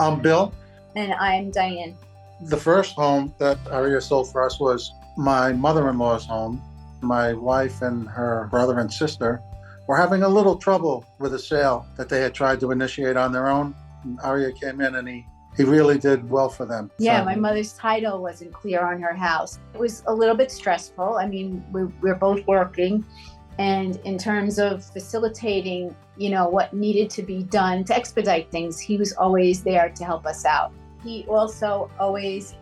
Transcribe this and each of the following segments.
I'm Bill. And I'm Diane. The first home that Arya sold for us was my mother-in-law's home. My wife and her brother and sister were having a little trouble with a sale that they had tried to initiate on their own. And Arya came in and he really did well for them. Yeah, So, my mother's title wasn't clear on her house. It was a little bit stressful. I mean, we're both working. And in terms of facilitating, what needed to be done to expedite things, he was always there to help us out. He also always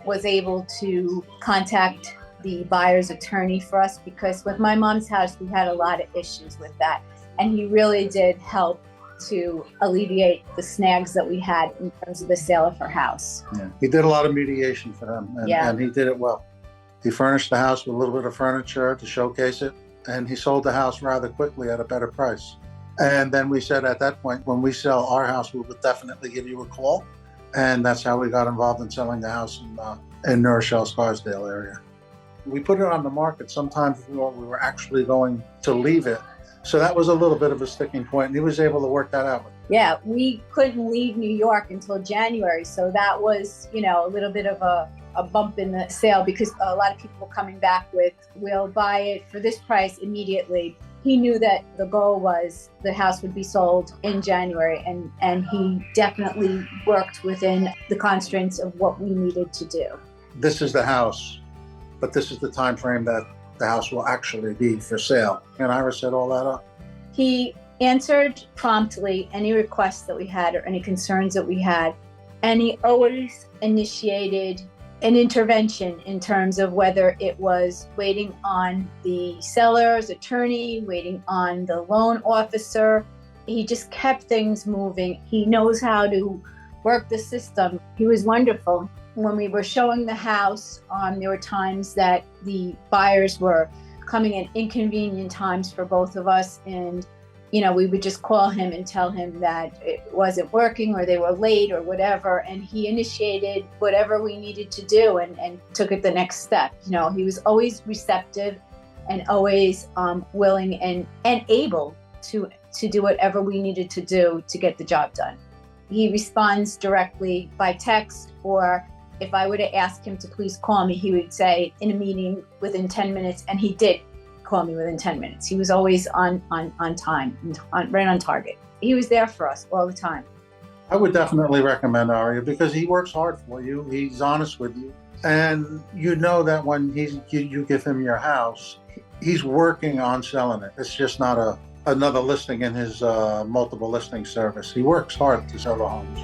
was able to contact the buyer's attorney for us, because with my mom's house, we had a lot of issues with that. And he really did help to alleviate the snags that we had in terms of the sale of her house. yeah, he did a lot of mediation for them, and he did it well. He furnished the house with a little bit of furniture to showcase it, and he sold the house rather quickly at a better price. And then we said at that point, when we sell our house, we will definitely give you a call. And that's how we got involved in selling the house in New Rochelle, Scarsdale area. We put it on the market sometime before we were actually going to leave it. So that was a little bit of a sticking point, and he was able to work that out. Yeah, we couldn't leave New York until January. So that was, a little bit of a bump in the sale, because a lot of people were coming back with, we'll buy it for this price immediately. He knew that the goal was the house would be sold in January, and he definitely worked within the constraints of what we needed to do. This is the house, but this is the time frame that the house will actually be for sale. And Ira set all that up. He answered promptly any requests that we had or any concerns that we had, and he always initiated an intervention in terms of whether it was waiting on the seller's attorney, waiting on the loan officer. He just kept things moving. He knows how to work the system. He was wonderful. When we were showing the house, there were times that the buyers were coming at inconvenient times for both of us, and we would just call him and tell him that it wasn't working or they were late or whatever. And he initiated whatever we needed to do and took it the next step. He was always receptive and always willing and able to do whatever we needed to do to get the job done. He responds directly by text, or if I were to ask him to please call me, he would say in a meeting within 10 minutes, and he did call me within 10 minutes. He was always on time, right on target. He was there for us all the time. I would definitely recommend Arya, because he works hard for you. He's honest with you. And that when you give him your house, he's working on selling it. It's just not another listing in his multiple listing service. He works hard to sell the homes.